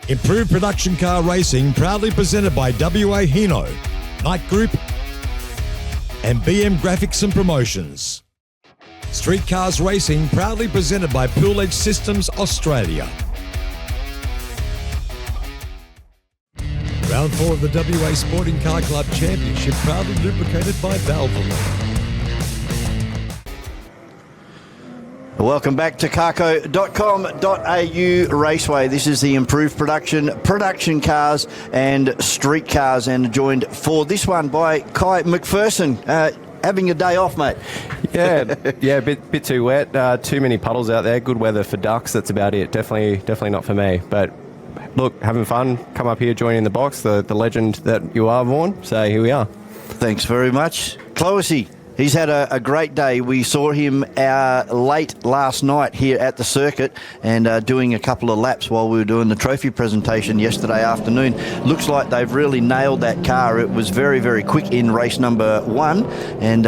Improved Production Car Racing, proudly presented by WA Hino, Knight Group, and BM Graphics and Promotions. Street Cars Racing, proudly presented by Pool Edge Systems Australia. Round 4 of the WA Sporting Car Club Championship, proudly lubricated by Valvoline. Welcome back to carco.com.au Raceway. This is the improved production cars and street cars, and joined for this one by Kai McPherson. Having a day off, mate. Yeah, a bit too wet. Too many puddles out there. Good weather for ducks. That's about it. Definitely not for me. But look, having fun. Come up here, join in the box. The legend that you are, Vaughan. So here we are. Thanks very much, Cloesy. He's had a great day. We saw him late last night here at the circuit and doing a couple of laps while we were doing the trophy presentation yesterday afternoon. Looks like they've really nailed that car. It was very, very quick in race number 1, and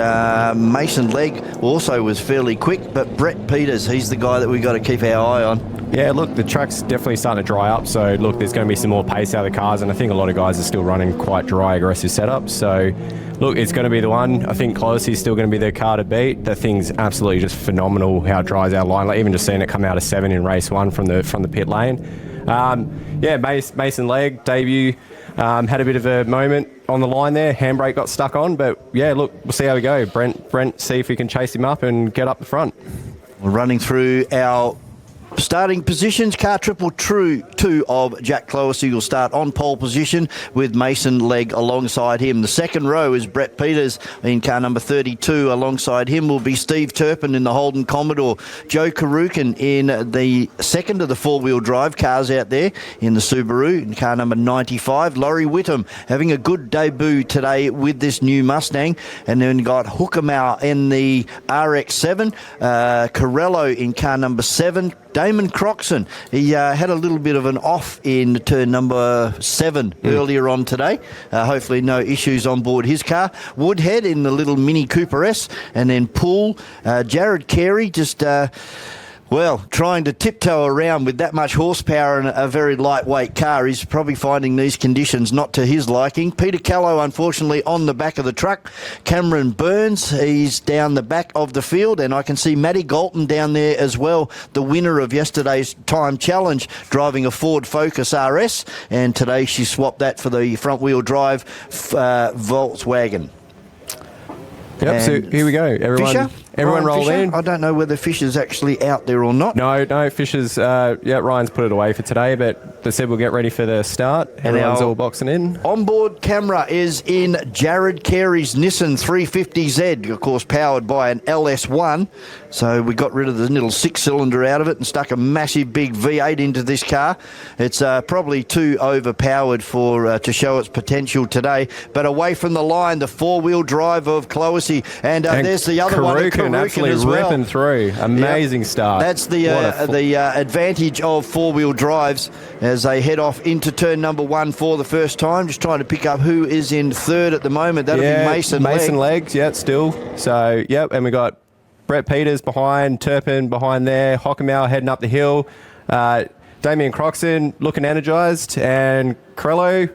Mason Legg also was fairly quick, but Brett Peters, he's the guy that we've got to keep our eye on. Yeah, look, the track's definitely starting to dry up, so look, there's going to be some more pace out of the cars, and I think a lot of guys are still running quite dry, aggressive setups, so look, it's going to be the one. I think Cloesy's still going to be the car to beat. The thing's absolutely just phenomenal how it dries our line. Like, even just seeing it come out of 7 in race 1 from the pit lane. Mason Legg debut had a bit of a moment on the line there. Handbrake got stuck on, but yeah, look, we'll see how we go. Brent, see if we can chase him up and get up the front. We're running through our starting positions. Car triple true 2 of Jack Cloesy will start on pole position with Mason Legg alongside him. The second row is Brett Peters in car number 32. Alongside him will be Steve Turpin in the Holden Commodore. Joe Karukin in the second of the four-wheel drive cars out there in the Subaru in car number 95. Laurie Whittam having a good debut today with this new Mustang. And then got Hookamau in the RX-7. Corello in car number 7. Damon Croxon, he had a little bit of an off in turn number 7 earlier on today. Hopefully no issues on board his car. Woodhead in the little Mini Cooper S. And then Poole, Jared Carey just... trying to tiptoe around with that much horsepower and a very lightweight car. He's probably finding these conditions not to his liking. Peter Callow, unfortunately, on the back of the truck. Cameron Burns, he's down the back of the field. And I can see Maddie Galton down there as well, the winner of yesterday's time challenge, driving a Ford Focus RS. And today she swapped that for the front-wheel drive Volkswagen. Yep, and so here we go. Everyone roll in. I don't know whether Fisher's actually out there or not. No, Fisher's, Ryan's put it away for today, but they said we'll get ready for the start. Everyone's all boxing in. Onboard camera is in Jared Carey's Nissan 350Z, of course, powered by an LS1. So we got rid of the little 6-cylinder out of it and stuck a massive big V8 into this car. It's probably too overpowered for to show its potential today. But away from the line, the four-wheel drive of Cloesy. And there's the other one. Absolutely as well. ripping through. Amazing start. That's the advantage of four-wheel drives as they head off into turn number 1 for the first time. Just trying to pick up who is in third at the moment. That'll be Mason Legg, still. So, and we got Brett Peters behind, Turpin behind there, Hockamau heading up the hill, Damien Croxon looking energised, and Corello,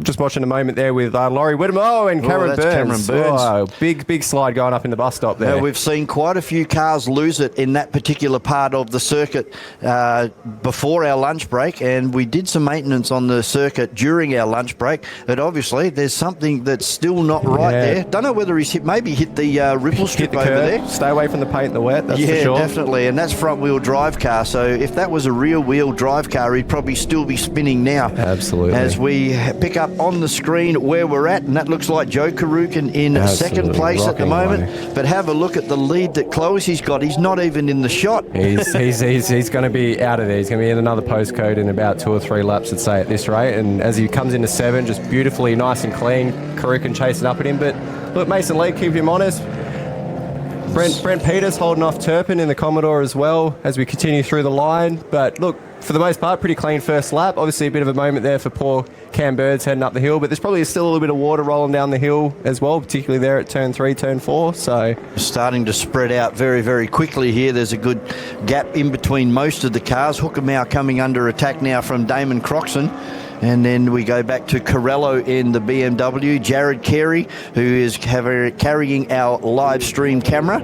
just watching a moment there with Laurie Whittam and Cameron Burns. Big slide going up in the bus stop there. We've seen quite a few cars lose it in that particular part of the circuit before our lunch break, and we did some maintenance on the circuit during our lunch break. But obviously, there's something that's still not right there. Don't know whether he's hit the ripple strip over there. Stay away from the paint and the wet, that's for sure. Yeah, definitely, and that's front-wheel drive car. So if that was a rear-wheel drive car, he'd probably still be spinning now. Absolutely. As we pick up on the screen where we're at, and that looks like Joe Karukin in second place at the moment. But have a look at the lead that Cloesy's got. He's not even in the shot. He's going to be out of there. He's going to be in another postcode in about 2 or 3 laps, I'd say, at this rate. And as he comes into 7, just beautifully nice and clean, Karukin chasing up at him. But look, Mason Legg, keep him honest. Brent Peters holding off Turpin in the Commodore as well as we continue through the line. But look, for the most part, pretty clean first lap. Obviously, a bit of a moment there for poor Cam Birds heading up the hill, but there's probably still a little bit of water rolling down the hill as well, particularly there at turn 3, turn 4. So starting to spread out very, very quickly here. There's a good gap in between most of the cars. Hookamau coming under attack now from Damon Croxon. And then we go back to Corello in the BMW, Jared Carey, who is carrying our live stream camera.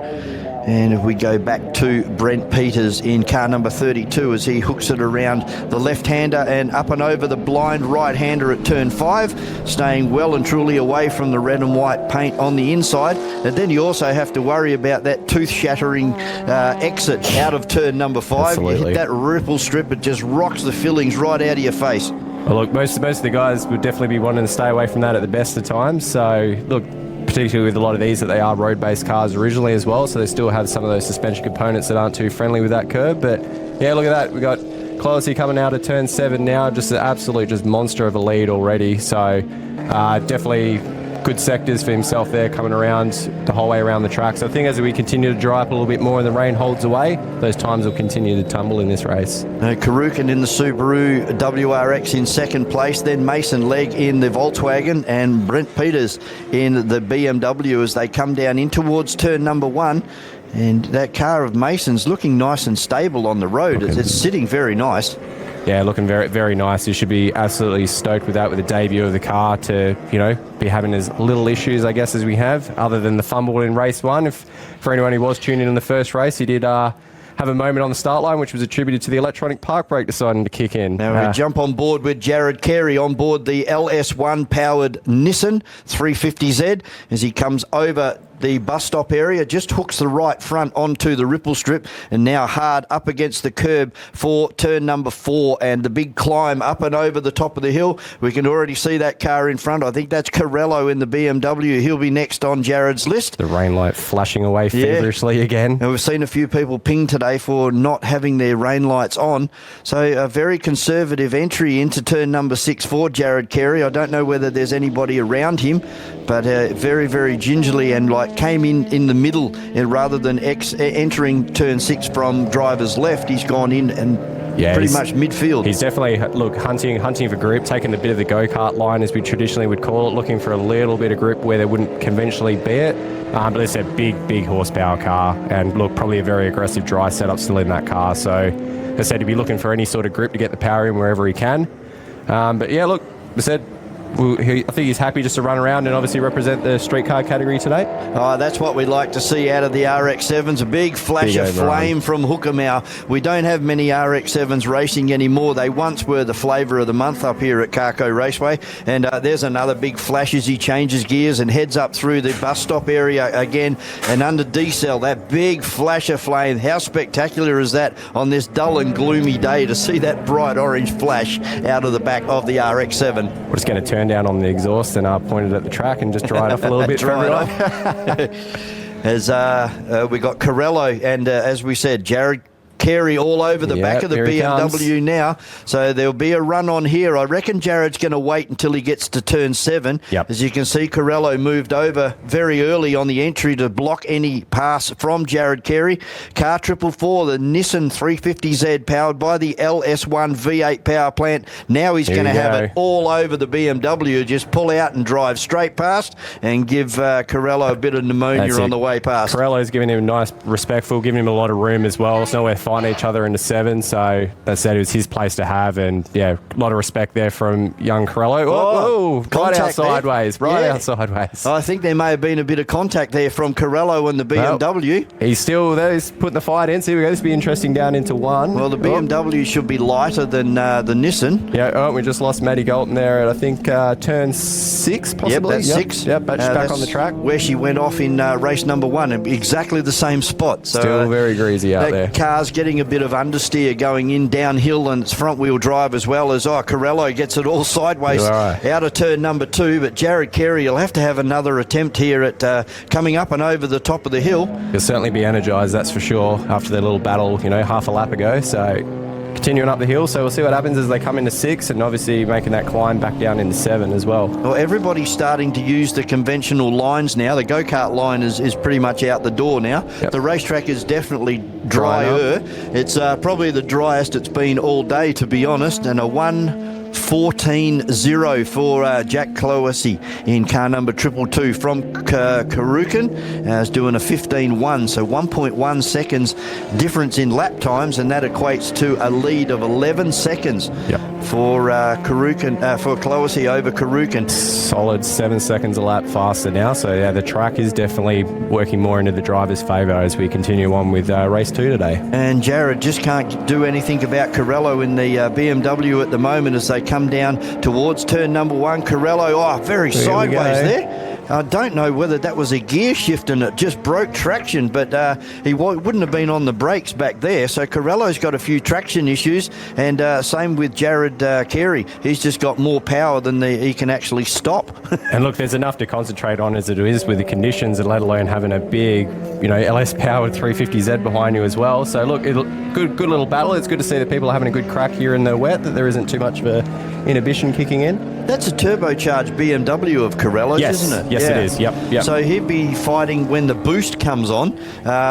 And if we go back to Brent Peters in car number 32 as he hooks it around the left-hander and up and over the blind right-hander at turn 5, staying well and truly away from the red and white paint on the inside. And then you also have to worry about that tooth-shattering exit out of turn number 5. Absolutely. You hit that ripple strip, it just rocks the fillings right out of your face. Well, look, most of the guys would definitely be wanting to stay away from that at the best of times. So, look, particularly with a lot of these that they are road-based cars originally as well, so they still have some of those suspension components that aren't too friendly with that curb. But, yeah, look at that. We got Closey coming out of turn 7 now, just an absolute monster of a lead already. So, definitely good sectors for himself there coming around the whole way around the track. So I think as we continue to dry up a little bit more and the rain holds away, those times will continue to tumble in this race. Karukin in the Subaru WRX in second place, then Mason Legg in the Volkswagen and Brent Peters in the BMW as they come down in towards turn number 1. And that car of Mason's looking nice and stable on the road. It's sitting very nice. Yeah, looking very, very nice. You should be absolutely stoked with that, with the debut of the car to, be having as little issues, I guess, as we have, other than the fumble in race 1. For anyone who was tuning in the first race, he did have a moment on the start line, which was attributed to the electronic park brake deciding to kick in. Now we jump on board with Jared Carey on board the LS1 powered Nissan 350Z as he comes over the bus stop area, just hooks the right front onto the ripple strip and now hard up against the curb for turn number 4 and the big climb up and over the top of the hill. We can already see that car in front. I think that's Corello in the BMW. He'll be next on Jared's list. The rain light flashing away feverishly again. And we've seen a few people ping today for not having their rain lights on. So a very conservative entry into turn number 6 for Jared Carey. I don't know whether there's anybody around him, but very, very gingerly and came in the middle rather than entering turn 6 from driver's left. He's gone in and pretty much midfield. He's definitely hunting for grip, taking a bit of the go-kart line as we traditionally would call it, looking for a little bit of grip where there wouldn't conventionally be it. But it's a big horsepower car and look, probably a very aggressive dry setup still in that car. So as I said, he'd be looking for any sort of grip to get the power in wherever he can. But yeah, look, as I said, I think he's happy just to run around and obviously represent the street car category today. Oh, that's what we like to see out of the RX-7s. A big flash of flame from Hookamau. We don't have many RX-7s racing anymore. They once were the flavour of the month up here at Carco Raceway. And there's another big flash as he changes gears and heads up through the bus stop area again. And under D-cell, that big flash of flame. How spectacular is that on this dull and gloomy day to see that bright orange flash out of the back of the RX-7? We're just going to turn down on the exhaust and point it at the track and just dry it off a little bit for everyone. As we got Corello and as we said, Jared Carey all over the back of the BMW now. So there'll be a run on here. I reckon Jared's going to wait until he gets to turn 7. As you can see, Corello moved over very early on the entry to block any pass from Jared Carey. Car 444, the Nissan 350Z powered by the LS1 V8 power plant. Now he's going to have it all over the BMW. Just pull out and drive straight past and give Corello a bit of pneumonia on the way past. Corello's giving him nice, respectful, giving him a lot of room as well. It's nowhere find each other into 7, so that said, it was his place to have, and yeah, a lot of respect there from young Corello. Right out sideways, out sideways. I think there may have been a bit of contact there from Corello and the BMW. He's still there, he's putting the fight in, so here we go, this will be interesting down into 1. Well, the BMW should be lighter than the Nissan. Yeah, we just lost Maddie Galton there at, I think, turn 6, possibly. Yep, that's 6. Yep, back on the track. Where she went off in race number 1, exactly the same spot. So, still very greasy out there. Car's getting a bit of understeer going in downhill, and it's front wheel drive as well as Corello gets it all sideways out of turn number 2. But Jared Carey will have to have another attempt here at coming up and over the top of the hill. He'll certainly be energised, that's for sure, after their little battle, half a lap ago. So continuing up the hill. So we'll see what happens as they come into 6 and obviously making that climb back down into 7 as well. Well, everybody's starting to use the conventional lines now. The go-kart line is pretty much out the door now. Yep. The racetrack is definitely drier. It's probably the driest it's been all day, to be honest, and a 1:14.0 for Jack Cloessy in car number 222 from Karukan. Is doing a 15.1, so 1.1 seconds difference in lap times, and that equates to a lead of 11 seconds for Karukan, for Cloessy over Karukan. Solid 7 seconds a lap faster now. So yeah, the track is definitely working more into the driver's favour as we continue on with race 2 today. And Jared just can't do anything about Corello in the BMW at the moment as they come down towards turn number 1. Corello, very sideways there. I don't know whether that was a gear shift and it just broke traction, but he wouldn't have been on the brakes back there. So Corello's got a few traction issues, and same with Jared Carey. He's just got more power than he can actually stop. And look, there's enough to concentrate on as it is with the conditions, and let alone having a big, LS powered 350Z behind you as well. So look, good little battle. It's good to see that people are having a good crack here in the wet, that there isn't too much of a inhibition kicking in. That's a turbocharged BMW of Corello's, isn't it? Yes, it is. Yep. So he'd be fighting when the boost comes on.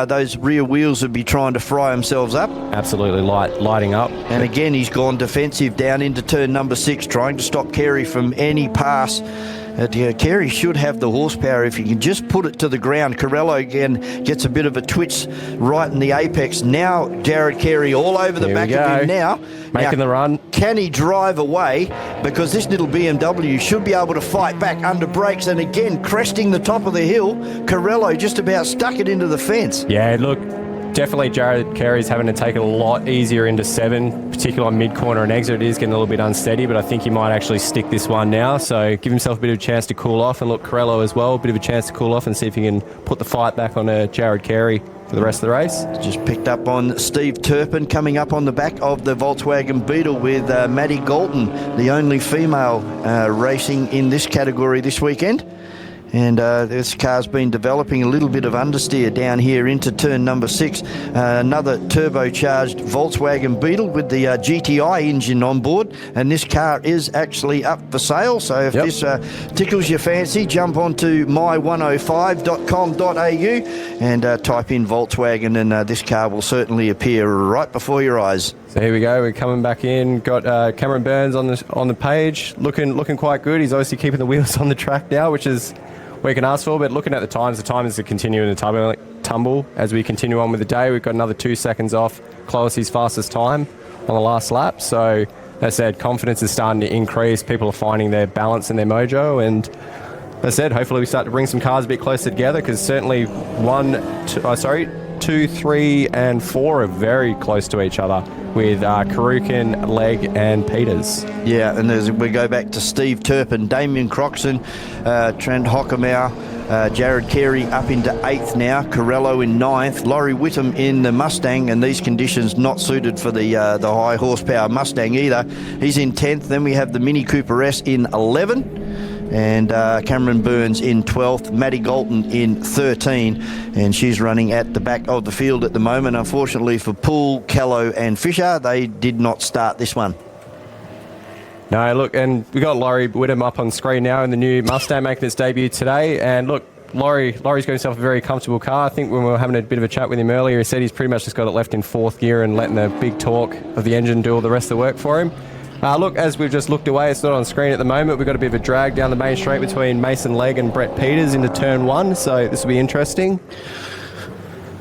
Those rear wheels would be trying to fry themselves up. Absolutely lighting up. And again, he's gone defensive down into turn number 6, trying to stop Carey from any pass. Carey should have the horsepower if he can just put it to the ground. Corello again gets a bit of a twitch right in the apex. Now Jared Carey all over the back of him now. Making the run. Can he drive away? Because this little BMW should be able to fight back under brakes. And again, cresting the top of the hill, Corello just about stuck it into the fence. Yeah, look, definitely Jared Carey's having to take it a lot easier into 7, particularly on mid-corner and exit. It is getting a little bit unsteady, but I think he might actually stick this one now. So give himself a bit of a chance to cool off, and look, Corello as well, a bit of a chance to cool off and see if he can put the fight back on Jared Carey for the rest of the race. Just picked up on Steve Turpin coming up on the back of the Volkswagen Beetle with Maddie Galton, the only female racing in this category this weekend. And this car's been developing a little bit of understeer down here into turn number 6. Another turbocharged Volkswagen Beetle with the GTI engine on board. And this car is actually up for sale. So if this tickles your fancy, jump onto my105.com.au and type in Volkswagen, and this car will certainly appear right before your eyes. So here we go. We're coming back in. Got Cameron Burns on the page, looking quite good. He's obviously keeping the wheels on the track now, which is we can ask for. But looking at the times are continuing to tumble as we continue on with the day. We've got another 2 seconds off Cloessy's fastest time on the last lap. So as I said, confidence is starting to increase. People are finding their balance and their mojo, and as I said, hopefully we start to bring some cars a bit closer together, because certainly 2, 3 and 4 are very close to each other with Karukan, Legg and Peters. Yeah, and as we go back to Steve Turpin, Damien Croxon, Trent Hockenauer, Jared Carey up into 8th now, Corello in 9th, Laurie Whittam in the Mustang, and these conditions not suited for the high horsepower Mustang either. He's in 10th. Then we have the Mini Cooper S in 11th. And Cameron Burns in 12th, Maddie Galton in 13, and she's running at the back of the field at the moment. Unfortunately for Poole, Callow and Fisher, they did not start this one. No, look, and we got Laurie Whittam up on screen now in the new Mustang making its debut today, and look, Laurie's got himself a very comfortable car. I think when we were having a bit of a chat with him earlier, he said he's pretty much just got it left in 4th gear and letting the big torque of the engine do all the rest of the work for him. Look, as we've just looked away, it's not on screen at the moment. We've got a bit of a drag down the main straight between Mason Legg and Brett Peters into turn 1, so this will be interesting.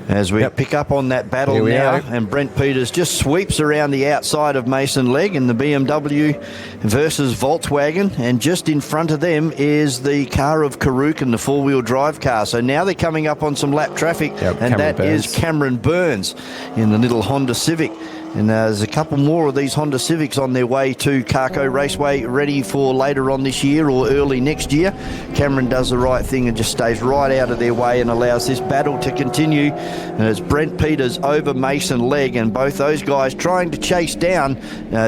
As we pick up on that battle now, and Brent Peters just sweeps around the outside of Mason Legg in the BMW versus Volkswagen, and just in front of them is the car of Karukan, the 4-wheel drive car. So now they're coming up on some lap traffic, and that is Cameron Burns in the little Honda Civic. And there's a couple more of these Honda Civics on their way to Carco Raceway, ready for later on this year or early next year. Cameron does the right thing and just stays right out of their way and allows this battle to continue. And it's Brent Peters over Mason Legg, and both those guys trying to chase down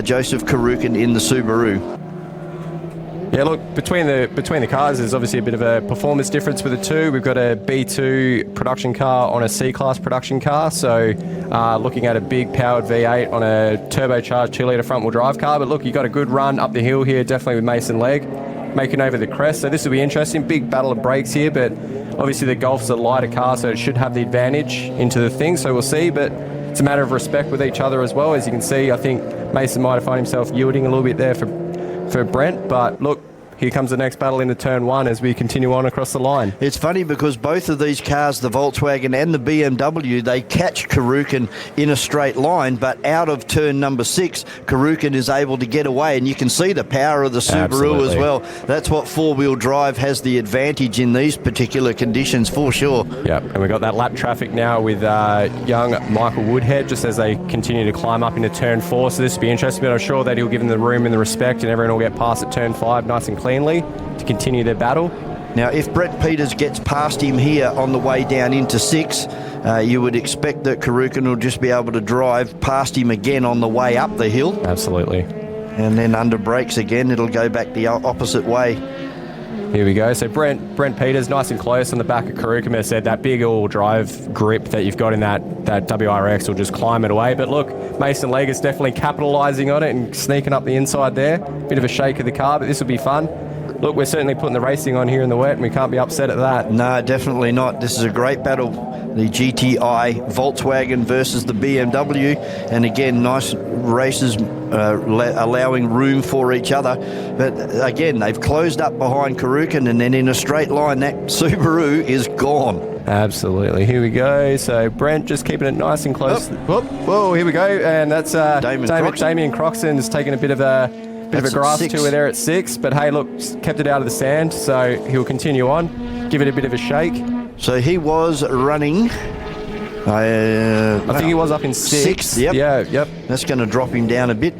Joseph Karukan in the Subaru. Yeah, look, between the cars, there's obviously a bit of a performance difference with the two. We've got a B2 production car on a C-Class production car, so looking at a big powered V8 on a turbocharged 2-litre front-wheel drive car. But look, you got a good run up the hill here, definitely with Mason Legg, making over the crest. So this will be interesting. Big battle of brakes here, but obviously the Golf's a lighter car, so it should have the advantage into the thing, so we'll see. But it's a matter of respect with each other as well. As you can see, I think Mason might have found himself yielding a little bit there for Brent, but look, here comes the next battle into turn one as we continue on across the line. It's funny because both of these cars, the Volkswagen and the BMW, they catch Karukin in a straight line, but out of turn number 6, Karukin is able to get away, and you can see the power of the Subaru Absolutely. as well. That's what four-wheel drive has the advantage in these particular conditions for sure. Yeah, and we've got that lap traffic now with young Michael Woodhead just as they continue to climb up into turn 4, so this will be interesting, but I'm sure that he'll give them the room and the respect, and everyone will get past at turn 5 nice and cleanly to continue their battle. Now, if Brett Peters gets past him here on the way down into 6, you would expect that Karukin will just be able to drive past him again on the way up the hill. Absolutely. And then under brakes again, it'll go back the opposite way. Here we go. So Brent Peters nice and close on the back of Karukin. As I said, that big all drive grip that you've got in that WRX will just climb it away. But look, Mason Legg is definitely capitalising on it and sneaking up the inside there. Bit of a shake of the car, but this will be fun. Look, we're certainly putting the racing on here in the wet, and we can't be upset at that. No, definitely not. This is a great battle. The GTI Volkswagen versus the BMW. And again, nice races allowing room for each other. But again, they've closed up behind Karukin, and then in a straight line, that Subaru is gone. Absolutely. Here we go. So Brent just keeping it nice and close. Whoop. Whoa, here we go. And that's Damien Croxton has taken a bit of a grass tour there at 6, but hey, look, kept it out of the sand, so he'll continue on, give it a bit of a shake. So he was running. I think he was up in 6th. Yep. Yeah, yep. That's going to drop him down a bit.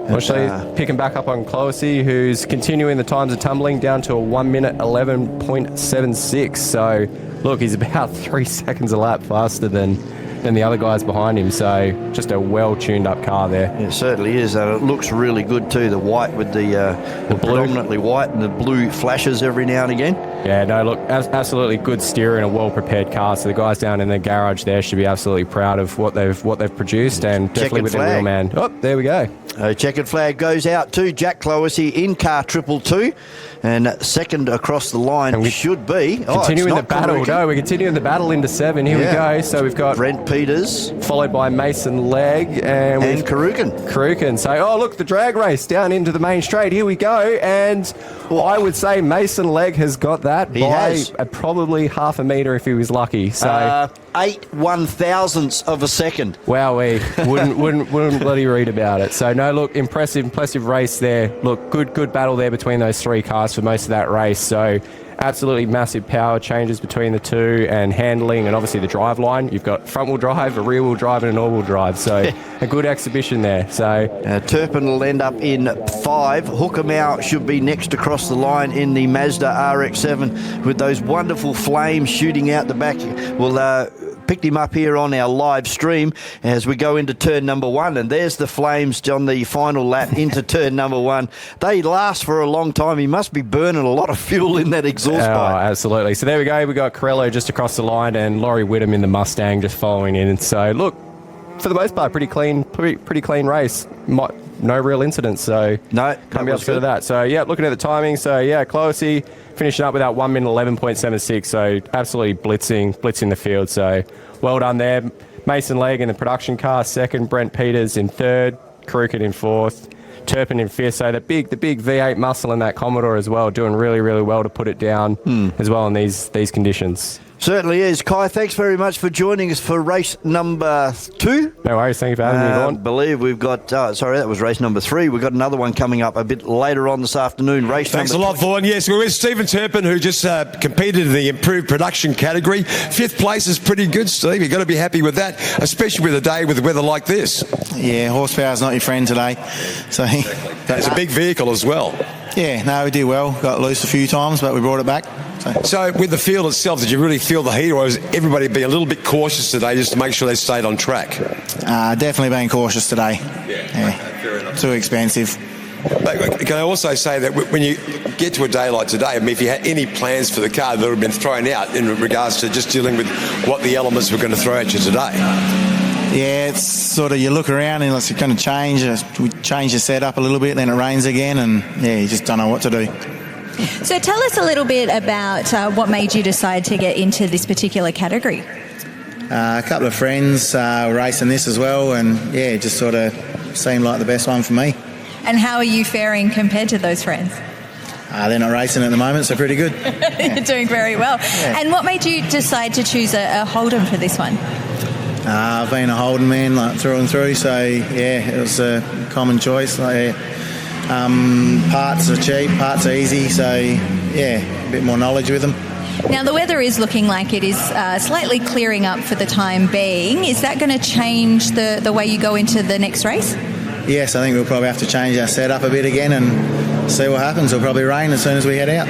Actually, picking back up on Cloesy, who's continuing the times of tumbling down to a 1 minute 11.76. So, look, he's about 3 seconds a lap faster than the other guys behind him, so just a well-tuned up car there. It certainly is, and it looks really good too, the white with the predominantly white and the blue flashes every now and again. Yeah, no, look, absolutely good steer and a well-prepared car, so the guys down in the garage there should be absolutely proud of what they've produced, and definitely with their wheel man. Oh, there we go. Checkered flag goes out to Jack Cloesy in car 222, and second across the line should be... Continuing the battle. Karukin. No, we're continuing the battle into 7. Here we go. So we've got... Brent Peters. Followed by Mason Legg. And Karukin. So, oh, look, the drag race down into the main straight. Here we go. And I would say Mason Legg has got that by probably half a metre if he was lucky. So... 8 1,000ths of a second. Wow, we wouldn't bloody read about it. So no, look, impressive race there. Look, good battle there between those 3 cars for most of that race. So absolutely massive power changes between the two, and handling, and obviously the drive line. You've got front wheel drive, a rear wheel drive, and an all wheel drive. So a good exhibition there. So Turpin will end up in 5. Hookamau should be next across the line in the Mazda RX-7 with those wonderful flames shooting out the back. We'll picked him up here on our live stream as we go into turn number 1, and there's the flames on the final lap into turn number 1. They last for a long time. He must be burning a lot of fuel in that exhaust pipe. Absolutely. So there we go. We got Corello just across the line and Laurie Whittam in the Mustang just following in. And so look, for the most part, pretty clean race. No real incidents, so no, can't be upset at that. So yeah, looking at the timing, so yeah, Cloesy finishing up with that 1 minute 11.76, so absolutely blitzing the field. So well done there. Mason Legg in the production car second, Brent Peters in third, Karukin in fourth, Turpin in fifth. So the big V8 muscle in that Commodore as well, doing really well to put it down as well in these conditions. Certainly is. Kai, thanks very much for joining us for race number 2. No worries. Thank you for having me on. I believe we've got, that was race number 3. We've got another one coming up a bit later on this afternoon. Thanks a lot, Vaughan. Yes, we're with Stephen Turpin, who just competed in the improved production category. 5th place is pretty good, Steve. You've got to be happy with that, especially with a day with weather like this. Yeah, horsepower's not your friend today. So it's a big vehicle as well. Yeah, no, we did well. Got loose a few times, but we brought it back. So with the field itself, did you really feel the heat, or was everybody being a little bit cautious today just to make sure they stayed on track? Definitely being cautious today. Yeah. Too expensive. But can I also say that when you get to a day like today, I mean, if you had any plans for the car that have been thrown out in regards to just dealing with what the elements were going to throw at you today? Yeah, it's sort of, you look around and it's going to change. We change the setup a little bit, then it rains again, and yeah, you just don't know what to do. So tell us a little bit about what made you decide to get into this particular category. A couple of friends were racing this as well, and yeah, it just sort of seemed like the best one for me. And how are you faring compared to those friends? They're not racing at the moment, so pretty good. You're doing very well. Yeah. And what made you decide to choose a Holden for this one? I've been a Holden man like through and through, so yeah, it was a common choice. Like, parts are cheap, parts are easy, so yeah, a bit more knowledge with them. Now, the weather is looking like it is slightly clearing up for the time being. Is that going to change the way you go into the next race? Yes, I think we'll probably have to change our setup a bit again and see what happens. It'll probably rain as soon as we head out.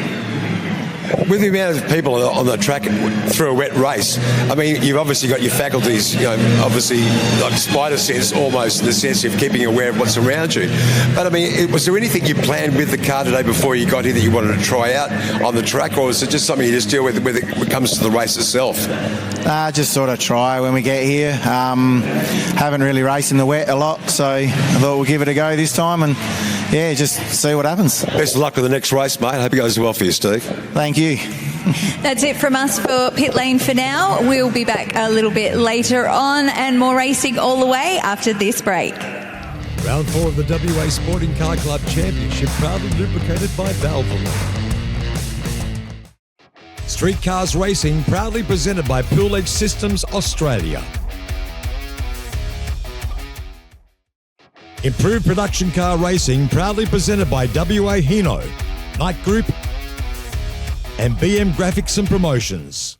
With the amount of people on the track through a wet race, I mean, you've obviously got your faculties, obviously like spider sense almost, in the sense of keeping aware of what's around you. But I mean, was there anything you planned with the car today before you got here that you wanted to try out on the track, or is it just something you just deal with when it comes to the race itself? Just sort of try when we get here. Haven't really raced in the wet a lot, so I thought we'll give it a go this time and yeah, just see what happens. Best of luck with the next race, mate. Hope it goes well for you, Steve. Thank you. That's it from us for Pit Lane for now. We'll be back a little bit later on and more racing all the way after this break. Round 4 of the WA Sporting Car Club Championship, proudly lubricated by Valvoline. Street Cars Racing, proudly presented by Pool Edge Systems Australia. Improved Production Car Racing, proudly presented by WA Hino, Knight Group and BM Graphics and Promotions.